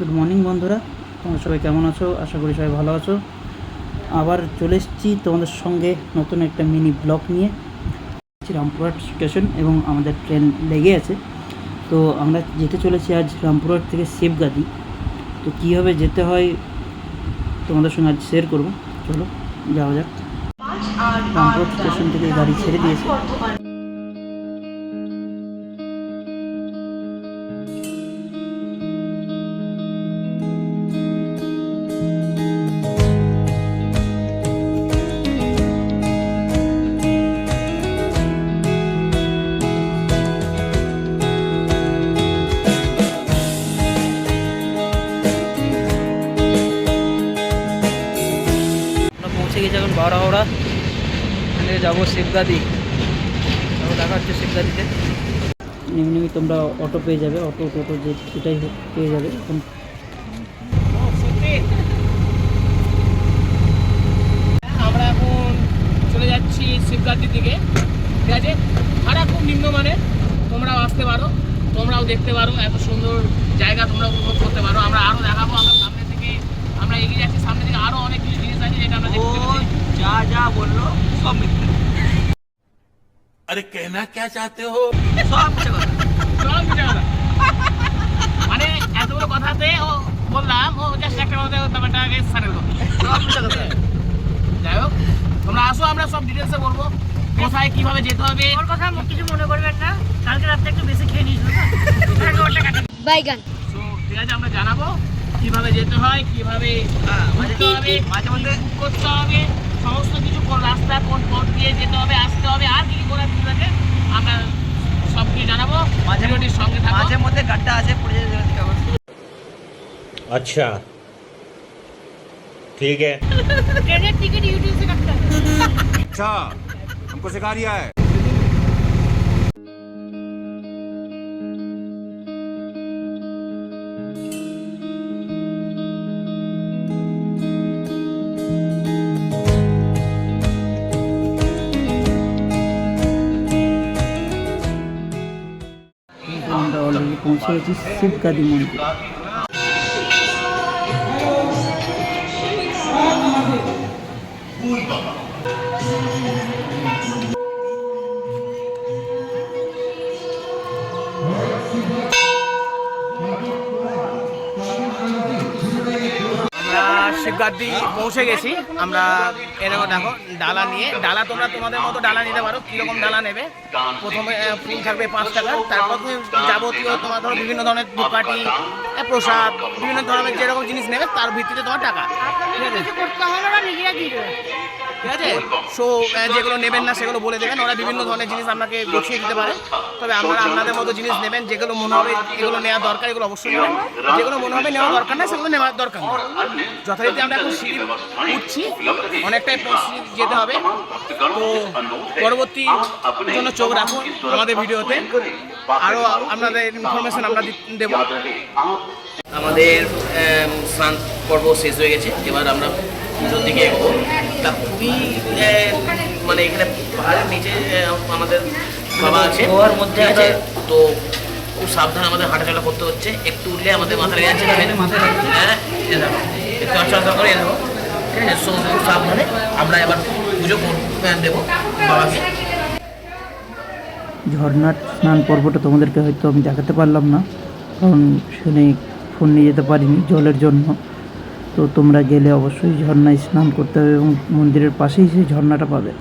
Good morning বন্ধুরা, তোমরা সবাই কেমন আছো? আশা করি সবাই ভালো আছো। আবার চলে এসেছি তোমাদের সঙ্গে নতুন একটা মিনি ব্লগ নিয়ে। রামপুরহাট স্টেশন এবং আমাদের ট্রেন লেগে আছে, তো আমরা যেতে চলেছি আজ রামপুরহাট থেকে শিবগাদি। তো কীভাবে যেতে হয় তোমাদের সঙ্গে আজ শেয়ার করবো। চলো যাওয়া যাক। রামপুরহাট স্টেশন থেকে গাড়ি ছেড়ে দিয়েছে। পৌঁছে গেছি এখন বারোহাওড়া, এখানে যাবো শিবগাদি। দেখা হচ্ছে শিবগাদিতে। এমনি তোমরা অটো পেয়ে যাবে, অটো টোটো যেটাই হোক পেয়ে যাবে। এখন আমরা এখন চলে যাচ্ছি শিবগাদির দিকে, ঠিক আছে। ভাড়া খুব নিম্নমানের, তোমরাও আসতে পারো, তোমরাও দেখতে পারো, এত সুন্দর জায়গা তোমরা উপভোগ করতে পারো। আমরা আরও দেখাবো, আমরা সামনে থেকে আমরা এগিয়ে যাচ্ছি, সামনে থেকে আরও অনেক কিছু জিনিস আছে যেটা আমরা দেখতে পাচ্ছি। যা যা বললো সব মিথ্যা। अरे कहना क्या चाहते हो? সব মিথ্যা কথা। মানে এতগুলো কথাতে ও বললাম, ও জাস্ট একটা কথা ব্যাপারটাকে সারেল করতো। সব মিথ্যা কথা। যাই হোক, তোমরা আসো, আমরা সব ডিটেলসে বলবো কোথায় কিভাবে যেতে হবে। ওর কথা কিছু মনে করবেন না, কালকে রাতে একটু বেশি খেয়ে নিয়েছিল বাইগান। তো ঠিক আছে, আমরা জানাবো কিভাবে যেতে হয়, কিভাবে ঘুরতে হবে, মাঝে মধ্যে করতে হবে, সমস্ত কিছু কোন রাস্তা কোন পথ দিয়ে যেতে হবে, আসতে হবে, আর কি করার কিছু আছে আমরা সব কিছু জানাবো। ভিডিওটির সঙ্গে থাকো। মাঝে মধ্যে গাড্ডা আছে, পড়ে যেতে হবে। अच्छा ठीक है। ট্রেনের টিকিট ইউটিউব से কাটতে হবে। अच्छा हमको सिखा रिया है। আমরা অলরেডি পৌঁছে গেছি শিবগাদি মন্দির। আমরা শিবগাদি পৌঁছে গেছি। আমরা এরকম দেখো ডালা নিয়ে, ডালা তোমরা তোমাদের মতো ডালা নিতে পারো। কীরকম ডালা নেবে? প্রথমে ফুল থাকবে 5 টাকার, তারপর তুমি যাবতীয় তোমার ধরো বিভিন্ন ধরনের ধূপকাঠি, প্রসাদ, বিভিন্ন ধরনের যেরকম জিনিস নেবে তার ভিত্তিতে তোমার টাকা, ঠিক আছে। কিছু করতে হবে না, নিজেরা দিয়ে দেবে। ঠিক আছে। সো যেগুলো নেবেন না সেগুলো বলে দেবেন, ওরা বিভিন্ন ধরনের জিনিস আপনাকে গুছিয়ে দিতে পারে। তবে আপনারা আপনাদের মতো জিনিস নেবেন, যেগুলো মনে হবে এগুলো নেওয়া দরকার এগুলো অবশ্যই নেবেন, যেগুলো মনে হবে নেওয়া দরকার না সেগুলো নেওয়ার দরকার নেই। যথারীতি আমরা এখন সিঁড়ি উঠছি, অনেকটাই যেতে হবে। তো পরবর্তী জন্য চোখ রাখুন আমাদের ভিডিওতে, আরও আপনাদের ইনফরমেশন আমরা দেবো। আমাদের স্নান পর্ব শেষ হয়ে গেছে, এবার আমরা পুজোর দিকে এগোবো। তা খুবই মানে এখানে পাহাড়ের নিচে আমাদের বাবা আছে, গোয়ার মধ্যে আছে, তো খুব সাবধানে আমাদের হাঁটাচলা করতে হচ্ছে। একটু উঠলে আমাদের মাথা লেগে যাচ্ছে, হ্যাঁ একটু চলাচল করে দেবো, ঠিক আছে। সো খুব সাবধানে আমরা এবার পুজো দেবো বাবাকে। ঝর্ণার স্নান পর্বটা তোমাদেরকে হয়তো আমি দেখাতে পারলাম না, কারণ সেখানে ফোন নিয়ে যেতে পারিনি জলের জন্য। তো তোমরা গেলে অবশ্যই ঝর্ণায় স্নান করতে হবে এবং মন্দিরের পাশেই সেই ঝর্ণাটা পাবে।